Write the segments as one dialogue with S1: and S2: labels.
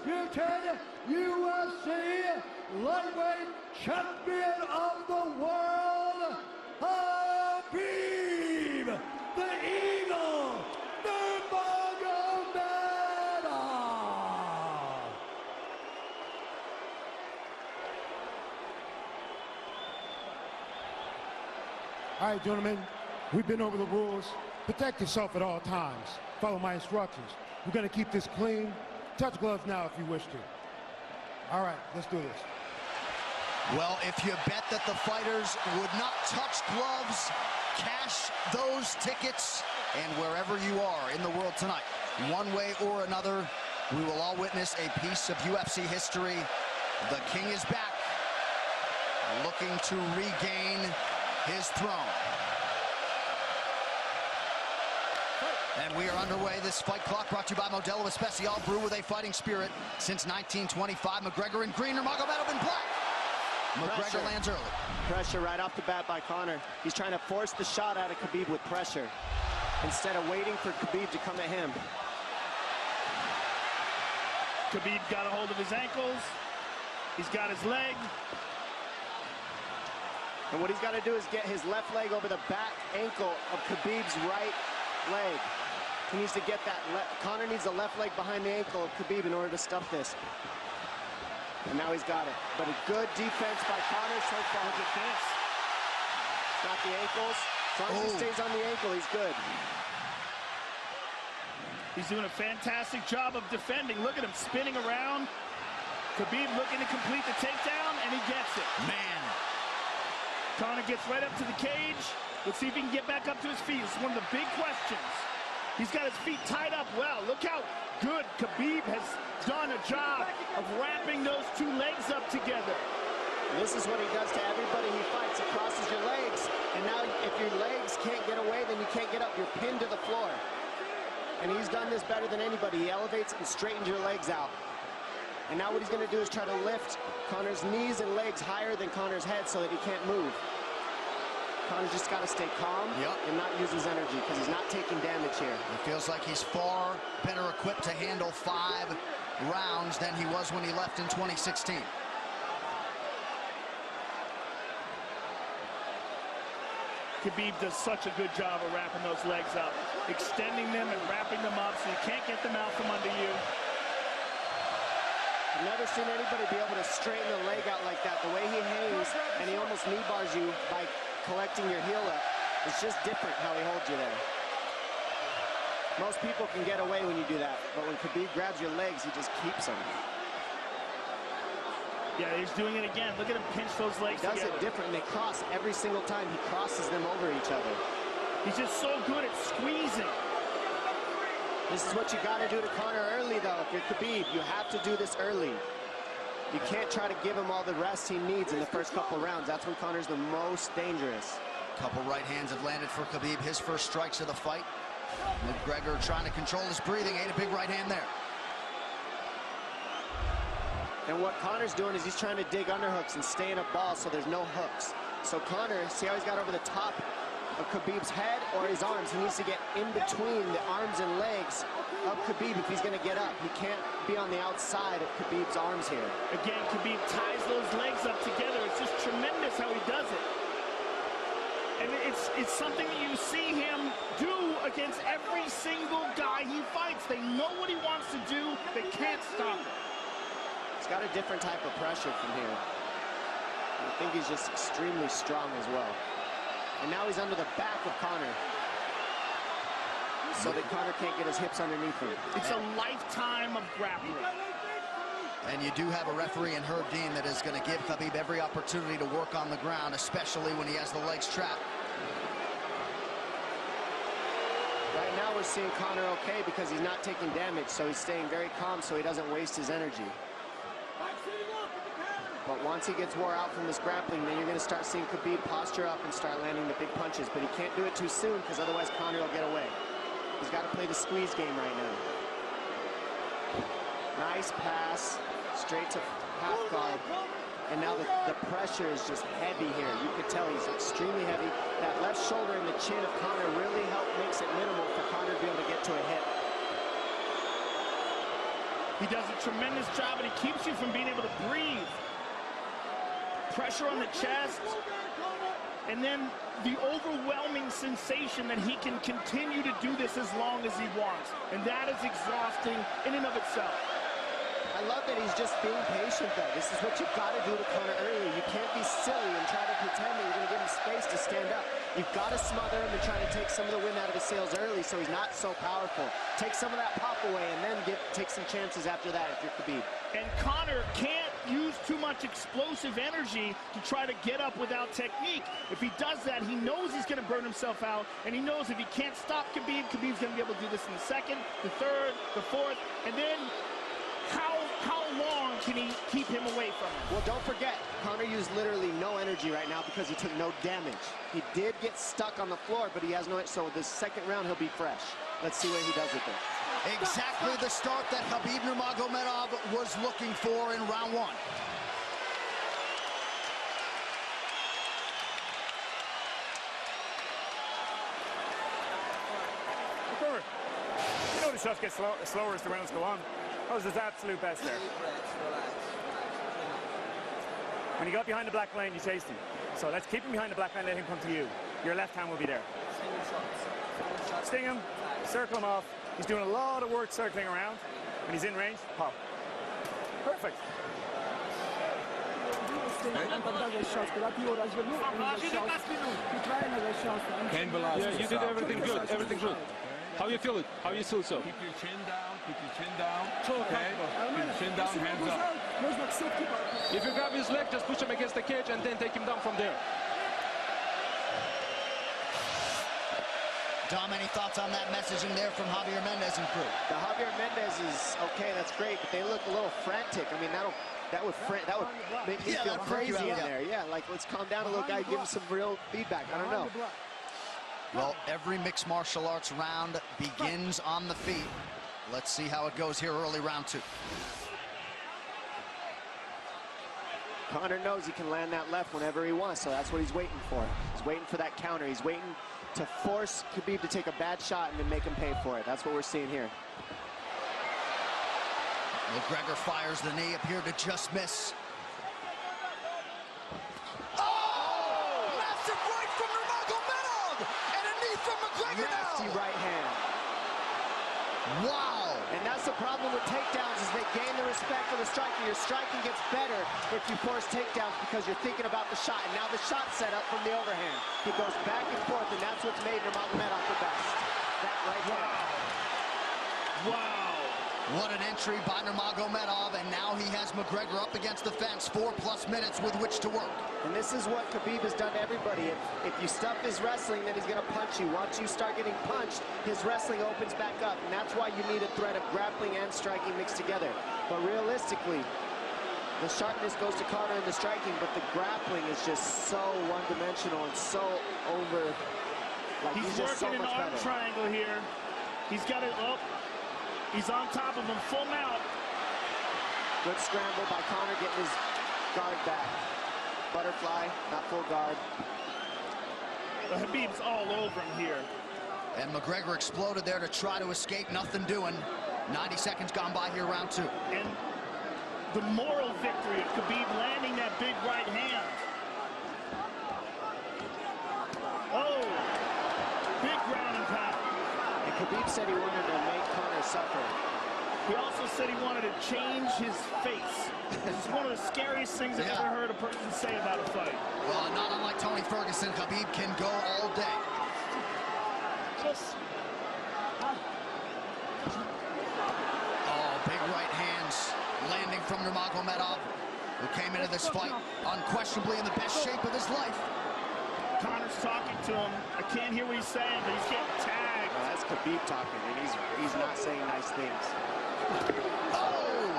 S1: undisputed UFC lightweight champion of the world, Khabib, the Eagle Nurmagomedov.
S2: All right, gentlemen, we've been over the rules. Protect yourself at all times. Follow my instructions. We're going to keep this clean. Touch gloves now if you wish to. All right, let's do this.
S3: Well, if you bet that the fighters would not touch gloves, cash those tickets, and wherever you are in the world tonight, one way or another, we will all witness a piece of UFC history. The King is back, looking to regain his throne. And we are underway. This fight clock brought to you by Modelo Especial, brew with a fighting spirit since 1925. McGregor in green, Nurmagomedov in black. McGregor lands early.
S4: Pressure right off the bat by Conor. He's trying to force the shot out of Khabib with pressure instead of waiting for Khabib to come at him.
S5: Khabib got a hold of his ankles. He's got his leg.
S4: And what he's got to do is get his left leg over the back ankle of Khabib's right leg. He needs to get that. Conor needs the left leg behind the ankle of Khabib in order to stop this. And now he's got it. But a good defense by Conor so far. Defense. Got the ankles. As long as he stays on the ankle, he's good.
S5: He's doing a fantastic job of defending. Look at him spinning around. Khabib looking to complete the takedown, and he gets it.
S3: Man.
S5: Conor gets right up to the cage. Let's see if he can get back up to his feet. It's one of the big questions. He's got his feet tied up well. Look how good Khabib has done a job of wrapping those two legs up together.
S4: And this is what he does to everybody he fights. He crosses your legs, and now if your legs can't get away, then you can't get up. You're pinned to the floor. And he's done this better than anybody. He elevates and straightens your legs out. And now what he's going to do is try to lift Conor's knees and legs higher than Conor's head so that he can't move. Conor's just got to stay calm and not use his energy because he's not taking damage here.
S3: It feels like he's far better equipped to handle 5 rounds than he was when he left in 2016.
S5: Khabib does such a good job of wrapping those legs up, extending them and wrapping them up so you can't get them out from under you.
S4: I've never seen anybody be able to straighten the leg out like that. The way he hangs and he almost knee bars you by collecting your heel up. It's just different how he holds you there. Most people can get away when you do that, but when Khabib grabs your legs, he just keeps them.
S5: Yeah, he's doing it again. Look at him pinch those legs
S4: He does
S5: together.
S4: it different. They cross every single time. He crosses them over each other.
S5: He's just so good at squeezing.
S4: This is what you got to do to Conor early, though. If you're Khabib, you have to do this early. You can't try to give him all the rest he needs in the first couple rounds. That's when Conor's the most dangerous.
S3: Couple right hands have landed for Khabib. His first strikes of the fight. McGregor trying to control his breathing. Ate a big right hand there.
S4: And what Conor's doing is he's trying to dig underhooks and stay in a ball so there's no hooks. So Conor, see how he's got over the top of Khabib's head or his arms? He needs to get in between the arms and legs of Khabib if he's going to get up. He can't be on the outside of Khabib's arms here.
S5: Again, Khabib ties those legs up together. It's just tremendous how he does it. And it's something that you see him do against every single guy he fights. They know what he wants to do. They can't stop him.
S4: He's got a different type of pressure from here. I think he's just extremely strong as well. And now he's under the back of Conor, so that Conor can't get his hips underneath him.
S5: It's a lifetime of grappling.
S3: And you do have a referee in Herb Dean that is going to give Khabib every opportunity to work on the ground, especially when he has the legs trapped.
S4: Right now we're seeing Conor okay because he's not taking damage, so he's staying very calm so he doesn't waste his energy. But once he gets wore out from this grappling, then you're going to start seeing Khabib posture up and start landing the big punches. But he can't do it too soon because otherwise Conor will get away. He's got to play the squeeze game right now. Nice pass, straight to half guard. And now the pressure is just heavy here. You could tell he's extremely heavy. That left shoulder and the chin of Conor really makes it minimal for Conor to be able to get to a hit.
S5: He does a tremendous job, and he keeps you from being able to breathe. Pressure on the chest, and then the overwhelming sensation that he can continue to do this as long as he wants. And that is exhausting in and of itself.
S4: I love that he's just being patient, though. This is what you've got to do to Conor early. You can't be silly and try to pretend that you're going to give him space to stand up. You've got to smother him and try to take some of the wind out of his sails early so he's not so powerful. Take some of that pop away and then take some chances after that if you're Khabib. And
S5: Conor can't use too much explosive energy to try to get up without technique. If he does that, he knows he's going to burn himself out, and he knows if he can't stop Khabib, Khabib's going to be able to do this in the second, the third, the fourth, and then how long can he keep him away from him?
S4: Well, don't forget, Conor used literally no energy right now because he took no damage. He did get stuck on the floor, but he has no, so this second round he'll be fresh. Let's see what he does with it.
S3: Exactly the start that Khabib Nurmagomedov was looking for in round one.
S6: You know the shots get slower as the rounds go on. That was his absolute best there. When he got behind the black line, you chased him. So let's keep him behind the black line, let him come to you. Your left hand will be there. Sting him, circle him off. He's doing a lot of work circling around. When he's in range, pop. Perfect.
S7: Yeah, you did everything good, everything good. How you feel it? How you feel so?
S1: Keep your chin down, keep your chin down. Okay? Keep your chin down, hands up.
S7: If you grab his leg, just push him against the cage and then take him down from there.
S3: Dom, any thoughts on that messaging there from Javier Mendez and crew?
S4: The Javier Mendez is okay, that's great, but they look a little frantic. I mean, that would make me feel crazy in there. Yeah, like let's calm down a little guy, give him some real feedback. I don't know.
S3: Well, every mixed martial arts round begins on the feet. Let's see how it goes here early round two.
S4: Conor knows he can land that left whenever he wants, so that's what he's waiting for. He's waiting for that counter. He's waiting to force Khabib to take a bad shot and then make him pay for it. That's what we're seeing here.
S3: McGregor fires the knee, appeared to just miss.
S4: Nasty right hand.
S3: Wow.
S4: And that's the problem with takedowns is they gain the respect of the striker. Your striking gets better if you force takedowns because you're thinking about the shot. And now the shot's set up from the overhand. He goes back and forth, and that's what's made Nurmagomedov the best. That right hand.
S5: Wow.
S3: What an entry by Nurmagomedov, and now he has McGregor up against the fence, 4+ minutes with which to work.
S4: And this is what Khabib has done to everybody. If you stuff his wrestling, then he's going to punch you. Once you start getting punched, his wrestling opens back up, and that's why you need a threat of grappling and striking mixed together. But realistically, the sharpness goes to Conor in the striking, but the grappling is just so one-dimensional and so over. Like
S5: He's
S4: just so
S5: working
S4: much
S5: an arm
S4: better.
S5: triangle here. He's got it up. He's on top of him, full mount.
S4: Good scramble by Conor, getting his guard back. Butterfly, not full guard.
S5: Khabib's all over him here.
S3: And McGregor exploded there to try to escape, nothing doing. 90 seconds gone by here, round two.
S5: And the moral victory of Khabib landing that big right hand. Oh, big ground and pound.
S4: And Khabib said he wanted to make Conor suffer.
S5: He also said he wanted to change his face. This is one of the scariest things I've ever heard a person say about a fight.
S3: Well, not unlike Tony Ferguson, Khabib can go all day. Oh, big right hands landing from Nurmagomedov, who came into this fight unquestionably in the best shape of his life.
S5: Conor's talking to him. I can't hear what he's saying, but he's getting tagged.
S4: Well, that's Khabib talking, and he's not saying nice things.
S3: Oh!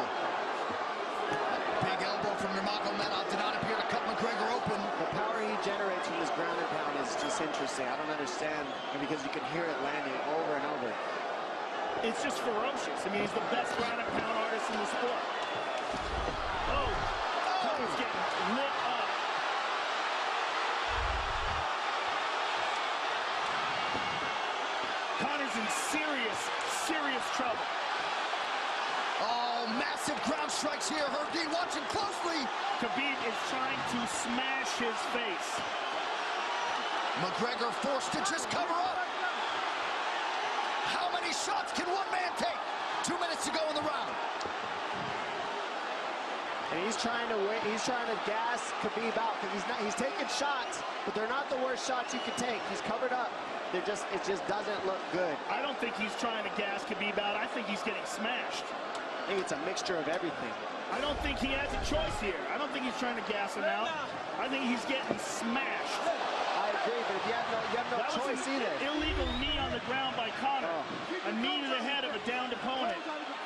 S3: Big elbow from Nurmagomedov did not appear to cut McGregor open.
S4: The power he generates from this ground and pound is just interesting. I don't understand, because you can hear it landing over and over.
S5: It's just ferocious. I mean, he's the best ground and pound artist in the sport. Oh! Conor's getting lit up. Conor's in serious trouble.
S3: Oh, strikes here. Herb Dean watching closely.
S5: Khabib is trying to smash his face.
S3: McGregor forced to just cover up. How many shots can one man take? 2 minutes to go in the round.
S4: And he's trying to win. He's trying to gas Khabib out because he's taking shots, but they're not the worst shots you could take. He's covered up. It just doesn't look good.
S5: I don't think he's trying to gas Khabib out. I think he's getting smashed.
S4: I think it's a mixture of everything.
S5: I don't think he has a choice here. I don't think he's trying to gas him out. I think he's getting smashed.
S4: I agree, but if you have no choice either.
S5: Illegal knee on the ground by Conor. A knee to the head of a downed opponent.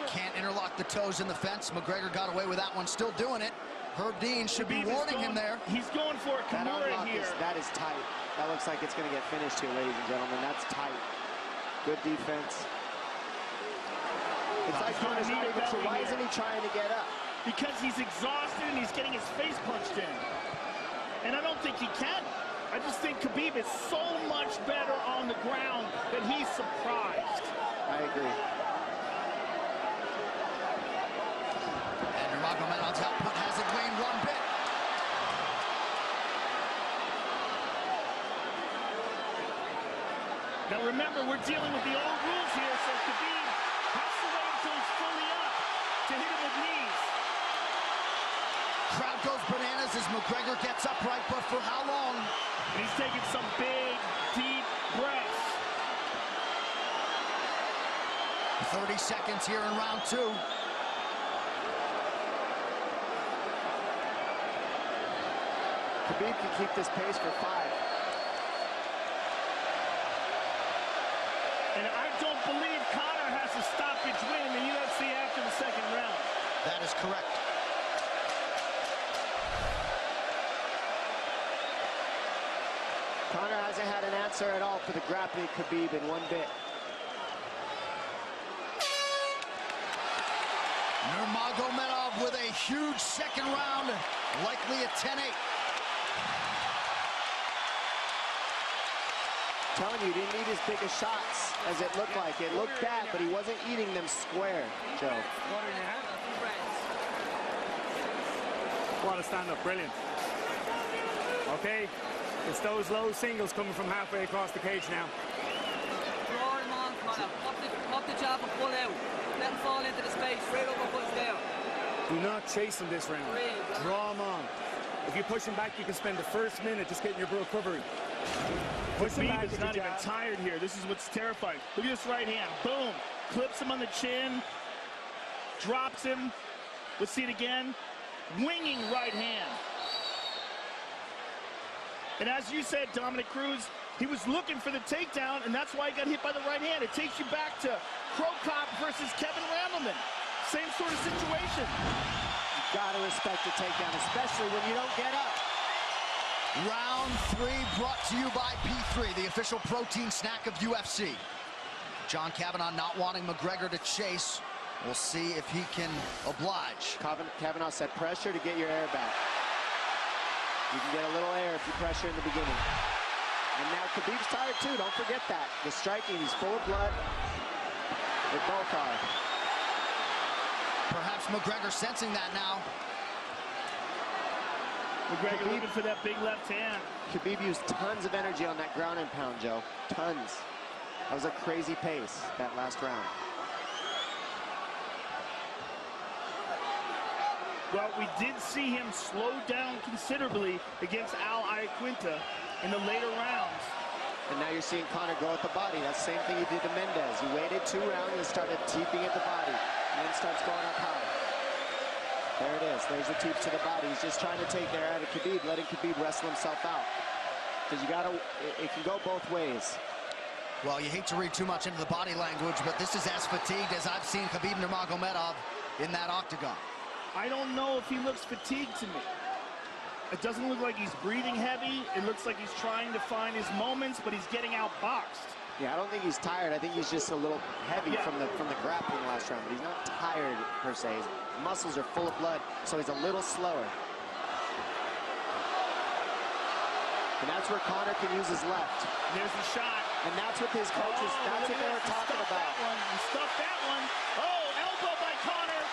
S3: Can't interlock the toes in the fence. McGregor got away with that one, still doing it. Herb Dean should be warning him there.
S5: He's going for a Kimura here.
S4: That is tight. That looks like it's going to get finished here, ladies and gentlemen. That's tight. Good defense. It's like Conor's not even sure. Why isn't he trying to get up?
S5: Because he's exhausted and he's getting his face punched in. And I don't think he can. I just think Khabib is so much better on the ground that he's surprised.
S4: I agree.
S3: And Nurmagomedov's output hasn't waned one bit.
S5: Now remember, we're dealing with the old rules here, so Khabib has to wait until he's fully up to hit him with knees.
S3: Crowd goes bananas as McGregor gets upright, but for how long?
S5: And he's taking some big, deep breaths.
S3: 30 seconds here in round 2.
S4: Khabib can keep this pace for 5.
S5: And I don't believe Conor has a stoppage win in the UFC after the second round.
S3: That is correct.
S4: Conor hasn't had an answer at all for the grappling Khabib in one bit.
S3: Nurmagomedov with a huge second round, likely a 10-8.
S4: Telling you, he didn't need as big as shots as it looked like. It looked bad, but he wasn't eating them square, Joe.
S6: What a stand-up, brilliant. Okay, it's those low singles coming from halfway across the cage now.
S8: Draw him on, Conor. Pop the jab and pull out. Let him fall into the space. Straight over, push down.
S6: Do not chase him this round. Draw him on. If you push him back, you can spend the first minute just getting your recovery.
S5: Khabib is not even tired here. This is what's terrifying. Look at this right hand. Boom. Clips him on the chin. Drops him. Let's see it again. Winging right hand. And as you said, Dominic Cruz, he was looking for the takedown, and that's why he got hit by the right hand. It takes you back to Crow Cop versus Kevin Randleman. Same sort of situation.
S4: You gotta respect the takedown, especially when you don't get up.
S3: Round 3 brought to you by P3, the official protein snack of UFC. John Kavanagh not wanting McGregor to chase. We'll see if he can oblige.
S4: Kavanagh said pressure to get your air back. You can get a little air if you pressure in the beginning. And now Khabib's tired too, don't forget that. The striking, he's full of blood. They both are.
S3: Perhaps McGregor sensing that now.
S5: McGregor looking for that big left hand.
S4: Khabib used tons of energy on that ground and pound, Joe. Tons. That was a crazy pace, that last round.
S5: Well, we did see him slow down considerably against Al Iaquinta in the later rounds.
S4: And now you're seeing Conor go at the body. That's the same thing he did to Mendez. He waited 2 rounds and started teeping at the body. And then starts going up high. There it is. There's the teeps to the body. He's just trying to take their out of Khabib, letting Khabib wrestle himself out. Because you gotta, it can go both ways.
S3: Well, you hate to read too much into the body language, but this is as fatigued as I've seen Khabib Nurmagomedov in that octagon.
S5: I don't know if he looks fatigued to me. It doesn't look like he's breathing heavy. It looks like he's trying to find his moments, but he's getting outboxed.
S4: Yeah, I don't think he's tired. I think he's just a little heavy from the grappling last round, but he's not tired per se. His muscles are full of blood, so he's a little slower. And that's where Conor can use his left.
S5: There's the shot.
S4: And that's what his coaches, that's what they were talking about.
S5: He stuffed that one. Oh, elbow by Conor.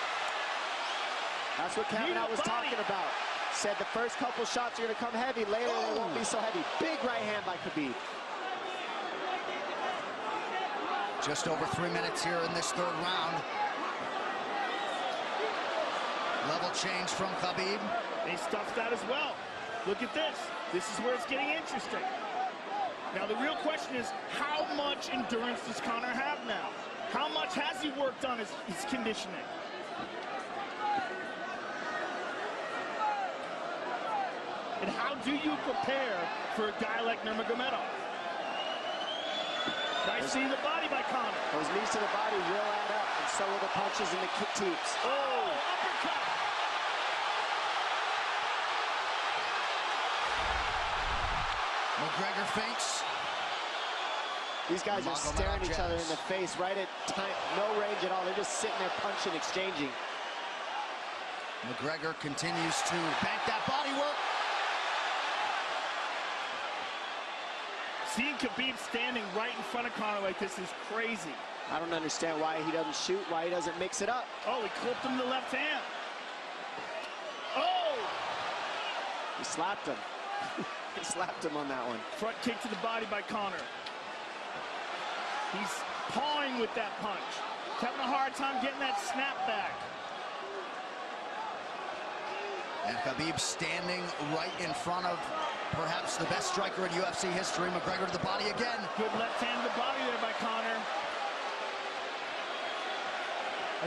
S4: That's what Kavanaugh was talking about. Said the first couple shots are going to come heavy. Later, they won't be so heavy. Big right hand by Khabib.
S3: Just over 3 minutes here in this third round. Level change from Khabib.
S5: They stuffed that as well. Look at this. This is where it's getting interesting. Now, the real question is, how much endurance does Conor have now? How much has he worked on his conditioning? And how do you prepare for a guy like Nurmagomedov? Nice seeing the body by Conor.
S4: Those knees to the body will add up, and so will the punches and the kick teeps.
S5: Oh, uppercut.
S3: McGregor feints.
S4: These guys are staring each other in the face right at time, no range at all. They're just sitting there punching, exchanging.
S3: McGregor continues to bank that body work.
S5: Seeing Khabib standing right in front of Conor like this is crazy.
S4: I don't understand why he doesn't shoot, why he doesn't mix it up.
S5: Oh, he clipped him in the left hand. Oh!
S4: He slapped him. He slapped him on that one.
S5: Front kick to the body by Conor. He's pawing with that punch. He's having a hard time getting that snap back.
S3: And Khabib standing right in front of perhaps the best striker in UFC history. McGregor to the body again.
S5: Good left hand to the body there by Conor.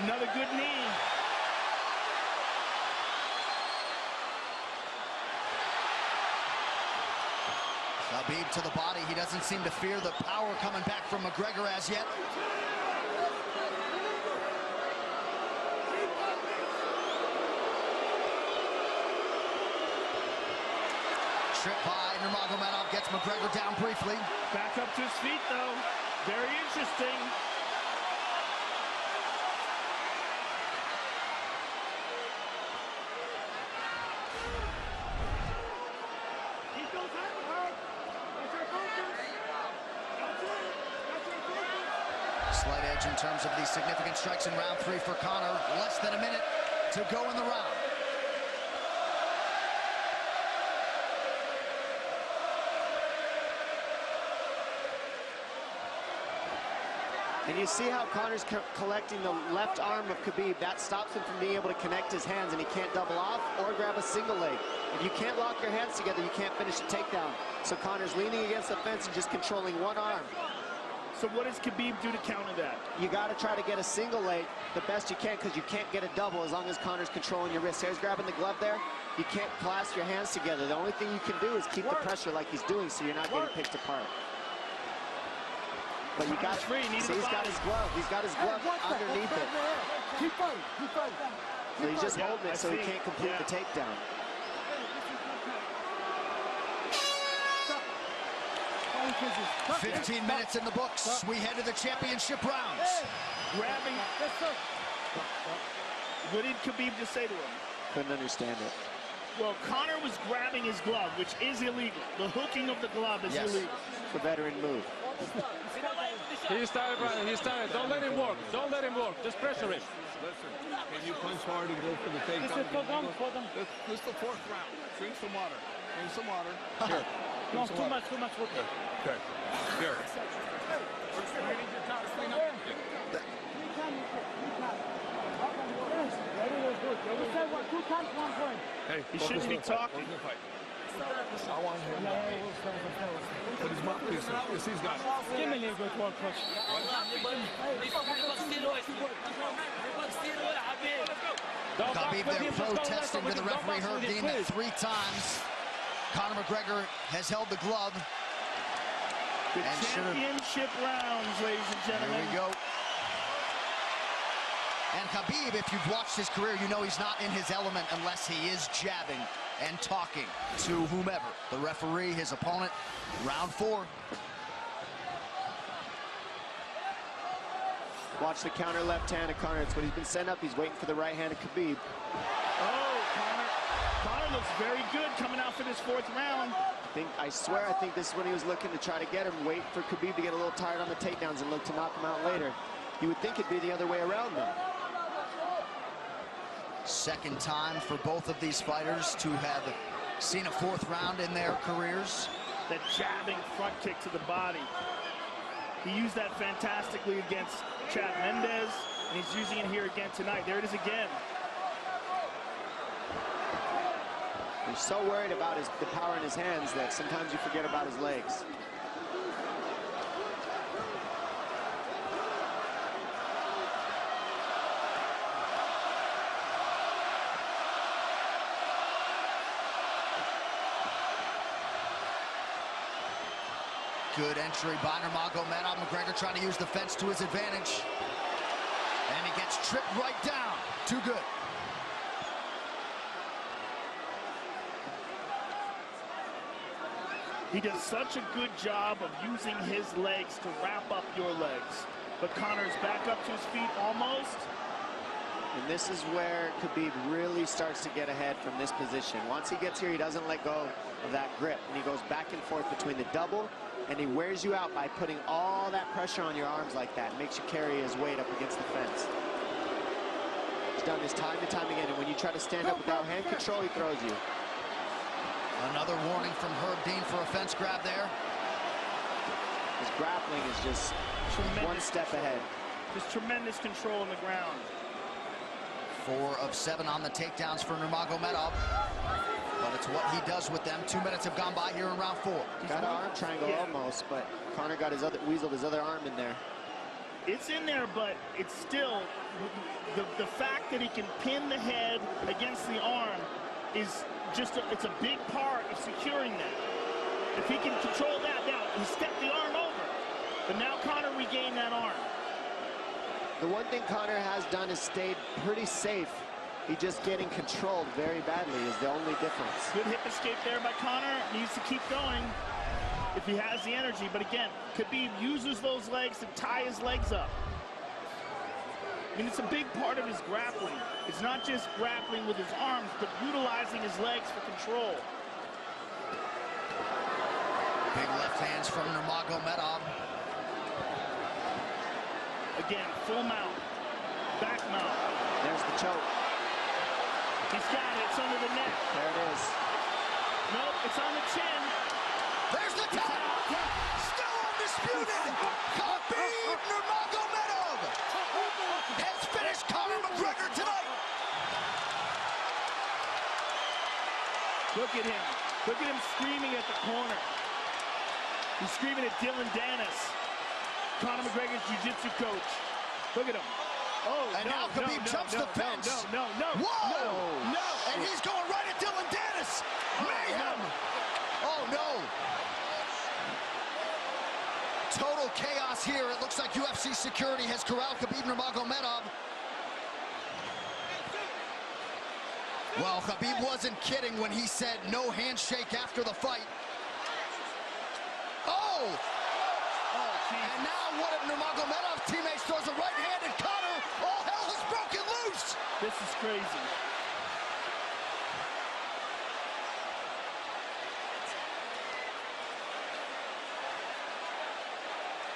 S5: Another good knee.
S3: Khabib to the body. He doesn't seem to fear the power coming back from McGregor as yet. Trip by Nurmagomedov gets McGregor down briefly.
S5: Back up to his feet, though. Very interesting.
S3: Slight edge in terms of the significant strikes in round 3 for Conor. Less than a minute to go in the round.
S4: And you see how Conor's collecting the left arm of Khabib. That stops him from being able to connect his hands, and he can't double off or grab a single leg. If you can't lock your hands together, you can't finish a takedown. So Conor's leaning against the fence and just controlling one arm.
S5: So what does Khabib do to counter that?
S4: You got to try to get a single leg the best you can, because you can't get a double as long as Conor's controlling your wrist. Here's grabbing the glove there. You can't clasp your hands together. The only thing you can do is keep the pressure like he's doing, so you're not getting picked apart. But you got free. See, he's got his glove. He's got his glove underneath it.
S2: Keep fighting. Keep fighting.
S4: So he's just holding it so he can't complete the takedown.
S2: Hey.
S3: 15 minutes in the books. We head to the championship rounds.
S5: Grabbing. What did Khabib just say to him?
S4: Couldn't understand it.
S5: Well, Conor was grabbing his glove, which is illegal. The hooking of the glove is illegal.
S4: It's a veteran move.
S7: He started running. He started. Don't let him work. Don't let him work. Just pressure him.
S1: Listen, can you punch hard and go for the takedown? This is the 4th round. Drink some water. Drink some water. Here.
S8: No, too much water.
S1: Okay. Here.
S5: Hey, he shouldn't be talking.
S1: I want him to put his mouthpiece in. Yes, he's got it.
S8: Give me a little bit more push.
S3: Khabib there protesting to the referee, heard deemed it 3 times. Conor McGregor has held the glove.
S5: The championship rounds, ladies and gentlemen.
S3: Here we go. And Khabib, if you've watched his career, you know he's not in his element unless he is jabbing and talking to whomever. The referee, his opponent, round 4.
S4: Watch the counter left hand of Conor. It's what he's been setting up. He's waiting for the right hand of Khabib.
S5: Oh, Conor looks very good coming out for this 4th round.
S4: I swear, I think this is when he was looking to try to get him, wait for Khabib to get a little tired on the takedowns and look to knock him out later. You would think it'd be the other way around, though.
S3: Second time for both of these fighters to have seen a 4th round in their careers.
S5: That jabbing front kick to the body. He used that fantastically against Chad Mendes, and he's using it here again tonight. There it is again.
S4: He's so worried about the power in his hands that sometimes you forget about his legs.
S3: Good entry by Nurmagomedov. McGregor trying to use the fence to his advantage. And he gets tripped right down. Too good.
S5: He does such a good job of using his legs to wrap up your legs. But Conor's back up to his feet almost.
S4: And this is where Khabib really starts to get ahead from this position. Once he gets here, he doesn't let go of that grip. And he goes back and forth between the double, and he wears you out by putting all that pressure on your arms like that. Makes you carry his weight up against the fence. He's done this time and time again, and when you try to stand up without hand control, he throws you.
S3: Another warning from Herb Dean for a fence grab there.
S4: His grappling is just one step ahead.
S5: Just tremendous control on the ground.
S3: 4 of 7 on the takedowns for Nurmagomedov. But it's what he does with them. 2 minutes have gone by here in round 4.
S4: Got an arm triangle almost, but Conor got weaseled his other arm in there.
S5: It's in there, but it's still, the fact that he can pin the head against the arm is just, it's a big part of securing that. If he can control that, now he stepped the arm over, but now Conor regained that arm.
S4: The one thing Conor has done is stayed pretty safe. He just getting controlled very badly is the only difference.
S5: Good hip escape there by Conor. Needs to keep going if he has the energy. But again, Khabib uses those legs to tie his legs up. I mean, it's a big part of his grappling. It's not just grappling with his arms, but utilizing his legs for control.
S3: Big left hands from Nurmagomedov.
S5: Again, full mount, back mount.
S4: There's the choke.
S5: He's got it, it's under the neck.
S4: There it is.
S5: Nope, it's on the chin.
S3: There's the tap. Still undisputed. Khabib Nurmagomedov has finished Conor McGregor tonight.
S5: Look at him. Look at him screaming at the corner. He's screaming at Dylan Dennis, Conor McGregor's jiu-jitsu coach. Look at him. Oh,
S3: and now Khabib jumps the fence.
S5: No.
S3: Whoa! No! And he's going right at Dylan Dennis. Mayhem! Oh, no. Total chaos here. It looks like UFC security has corralled Khabib Nurmagomedov. Well, Khabib wasn't kidding when he said no handshake after the fight. Oh! And now one of Nurmagomedov's teammates throws a right hand at Conor. All hell has broken loose.
S5: This is crazy.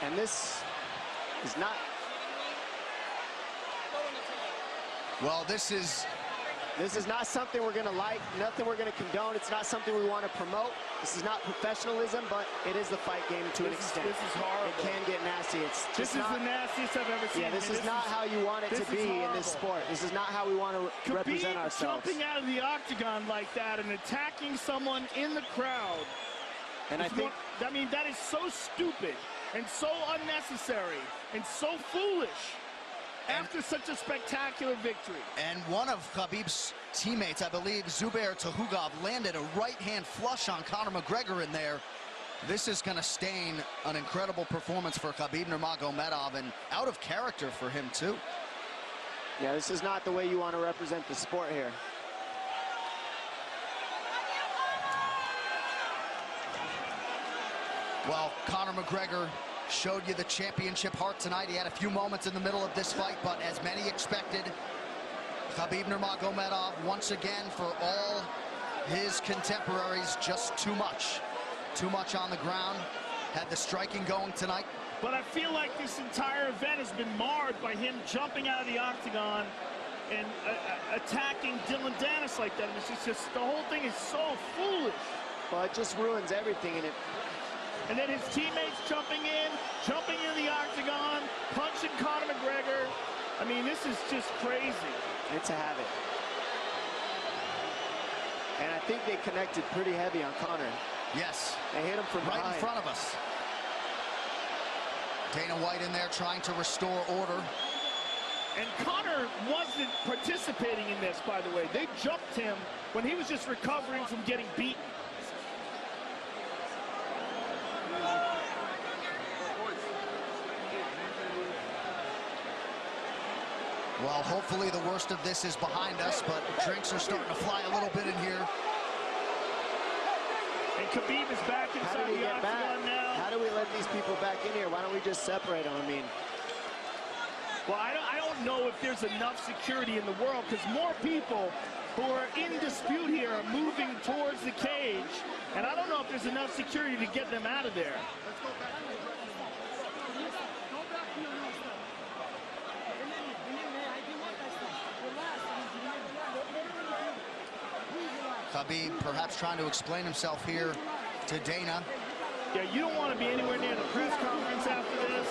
S4: And this is not...
S3: Well, this is
S4: not something we're going to like, nothing we're going to condone. It's not something we want to promote. This is not professionalism, but it is the fight game to an extent.
S5: This is horrible.
S4: It can get nasty.
S5: This is the nastiest I've ever seen.
S4: Yeah, this is not how you want it to be in this sport. This is not how we want to represent ourselves.
S5: Jumping out of the octagon like that and attacking someone in the crowd.
S4: And I
S5: mean, that is so stupid and so unnecessary and so foolish. After such a spectacular victory.
S3: And one of Khabib's teammates, I believe Zubair Tuhugov, landed a right-hand flush on Conor McGregor in there. This is going to stain an incredible performance for Khabib Nurmagomedov, and out of character for him, too.
S4: Yeah, this is not the way you want to represent the sport here.
S3: Well, Conor McGregor showed you the championship heart tonight. He had a few moments in the middle of this fight, but as many expected, Khabib Nurmagomedov, once again, for all his contemporaries, just too much. Too much on the ground. Had the striking going tonight.
S5: But I feel like this entire event has been marred by him jumping out of the octagon and attacking Dylan Dennis like that. It's just the whole thing is so foolish.
S4: Well, it just ruins everything in it.
S5: And then his teammates jumping into the octagon, punching Conor McGregor. I mean, this is just crazy.
S4: It's a habit. And I think they connected pretty heavy on Conor.
S3: Yes.
S4: They hit him from
S3: right
S4: behind.
S3: in front of us. Dana White in there trying to restore order.
S5: And Conor wasn't participating in this, by the way. They jumped him when he was just recovering from getting beaten.
S3: Well, hopefully the worst of this is behind us, but drinks are starting to fly a little bit in here.
S5: And Khabib is back inside the octagon now.
S4: How do we let these people back in here? Why don't we just separate them? I mean,
S5: well, I don't know if there's enough security in the world, because more people who are in dispute here are moving towards the cage, and I don't know if there's enough security to get them out of there.
S3: Khabib perhaps trying to explain himself here to Dana.
S5: Yeah, you don't want to be anywhere near the press conference after this.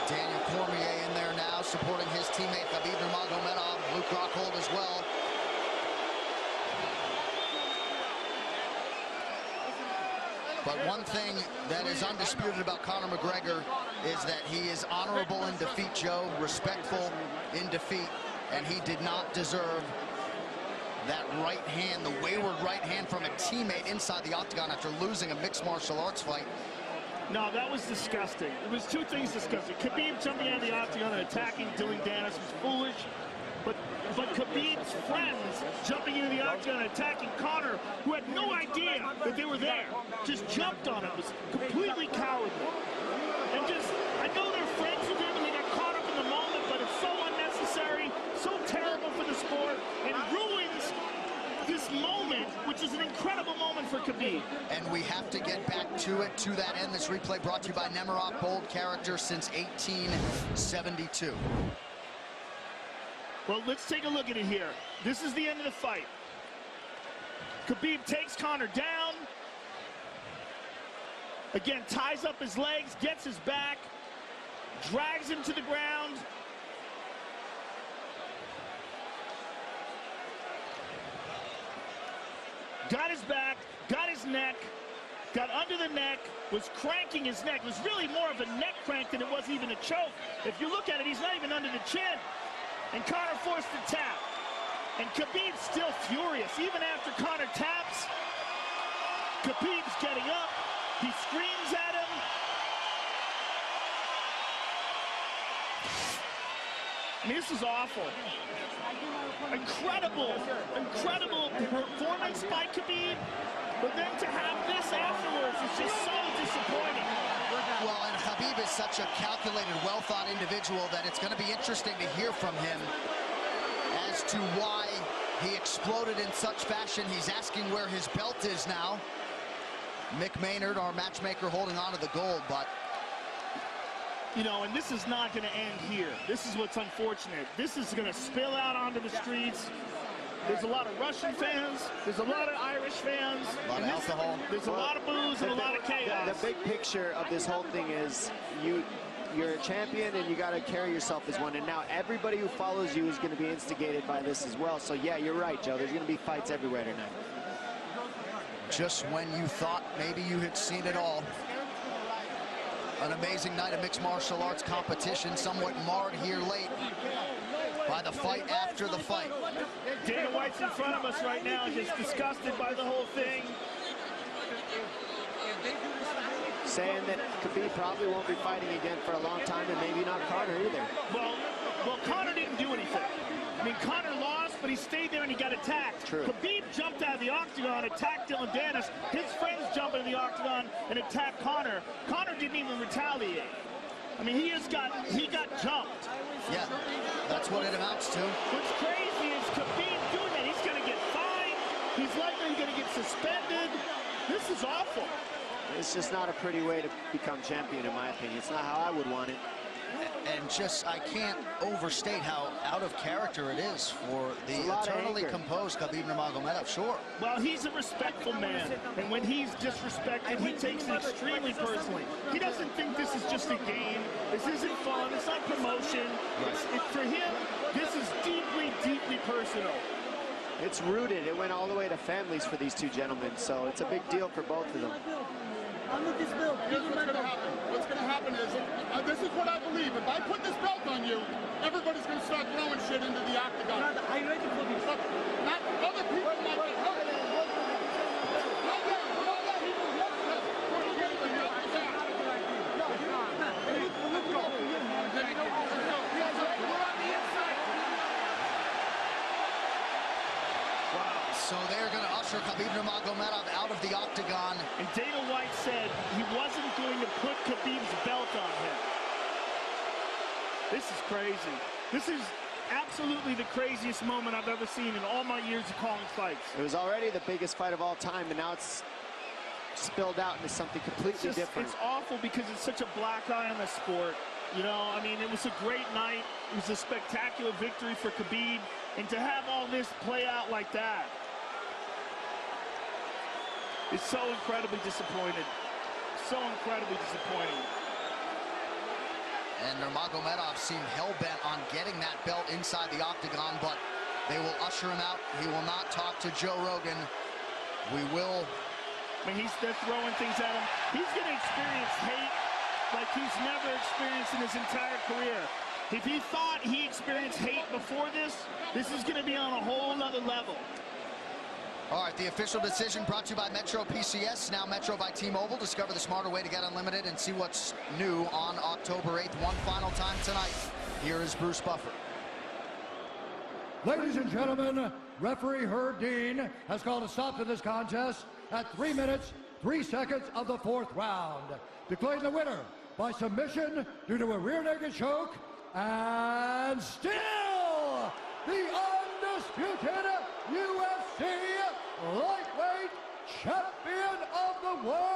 S3: Daniel Cormier in there now, supporting his teammate Khabib Nurmagomedov. Luke Rockhold as well. But one thing that is undisputed about Conor McGregor is that he is honorable in defeat, Joe, respectful in defeat, and he did not deserve that right hand, the wayward right hand from a teammate inside the octagon after losing a mixed martial arts fight.
S5: No, that was disgusting. It was two things disgusting. Khabib jumping out of the octagon and attacking Dylan Dennis was foolish. But Khabib's friends jumping into the octagon and attacking Conor, who had no idea that they were there, just jumped on him. It was completely cowardly. And just, I know they're friends with him and they got caught up in the moment, but it's so unnecessary, so terrible for the sport, and ruins this moment, which is an incredible moment for Khabib.
S3: And we have to get back to it, to that end. This replay brought to you by Nemiroff, bold character since 1872.
S5: Well, let's take a look at it here. This is the end of the fight. Khabib takes Conor down. Again, ties up his legs, gets his back, drags him to the ground. Got his back, got his neck, got under the neck, was cranking his neck. It was really more of a neck crank than it was even a choke. If you look at it, he's not even under the chin. And Conor forced the tap. And Khabib's still furious. Even after Conor taps, Khabib's getting up. He screams at him. I mean, this is awful. Incredible performance by Khabib. But then to have this afterwards is just so disappointing.
S3: Well, and Khabib is such a calculated, well-thought individual that it's going to be interesting to hear from him as to why he exploded in such fashion. He's asking where his belt is now. Mick Maynard, our matchmaker, holding on to the gold, but...
S5: You know, and this is not going to end here. This is what's unfortunate. This is going to spill out onto the streets. There's a lot of Russian fans. There's a lot of Irish fans.
S3: A lot of alcohol.
S5: There's a lot of booze and a lot of chaos.
S4: The big picture of this whole thing is you're a champion and you got to carry yourself as one. And now everybody who follows you is going to be instigated by this as well. So yeah, you're right, Joe. There's going to be fights everywhere tonight.
S3: Just when you thought maybe you had seen it all. An amazing night of mixed martial arts competition, somewhat marred here late by the fight after the fight.
S5: Dana White's in front of us right now, just disgusted by the whole thing.
S4: Saying that Khabib probably won't be fighting again for a long time, and maybe not Conor either.
S5: Well, Conor didn't do anything. I mean, Conor lost, but he stayed there and he got attacked.
S4: True.
S5: Khabib jumped out of the octagon, attacked Dylan Dennis. His friends jumped into the octagon and attacked Conor. Conor didn't even retaliate. I mean, he got jumped.
S3: Yeah, that's what it amounts to.
S5: What's crazy is Khabib doing that. He's going to get fined. He He's likely going to get suspended. This is awful.
S4: It's just not a pretty way to become champion, in my opinion. It's not how I would want it.
S3: And just, I can't overstate how out of character it is for the eternally composed Khabib Nurmagomedov. Sure.
S5: Well, he's a respectful man, and when he's disrespected, he takes it extremely personally. He doesn't think this is just a game. This isn't fun. It's not promotion. For him, this is deeply, deeply personal.
S4: It's rooted. It went all the way to families for these two gentlemen, so it's a big deal for both of them.
S9: Here's what's going to happen. What's going to happen is, this is what I believe. If I put this belt on you, everybody's going to start throwing shit into the octagon. Are you ready for this? Not other people might get hurt.
S3: So they're going to usher Khabib Nurmagomedov out of the octagon.
S5: And Dana White said he wasn't going to put Khabib's belt on him. This is crazy. This is absolutely the craziest moment I've ever seen in all my years of calling fights.
S4: It was already the biggest fight of all time, and now it's spilled out into something completely different.
S5: It's awful because it's such a black eye on the sport. You know, I mean, it was a great night. It was a spectacular victory for Khabib. And to have all this play out like that, it's so incredibly disappointed. So incredibly disappointing.
S3: And Nurmagomedov seemed hell-bent on getting that belt inside the octagon, but they will usher him out. He will not talk to Joe Rogan. We will...
S5: I mean, they're throwing things at him. He's going to experience hate like he's never experienced in his entire career. If he thought he experienced hate before this is going to be on a whole nother level.
S3: All right, the official decision brought to you by Metro PCS, now Metro by T-Mobile. Discover the smarter way to get unlimited and see what's new on October 8th. One final time tonight. Here is Bruce Buffer.
S10: Ladies and gentlemen, referee Herb Dean has called a stop to this contest at 3 minutes, 3 seconds of the 4th round. Declaring the winner by submission due to a rear naked choke, and still the undisputed UFC lightweight champion of the world,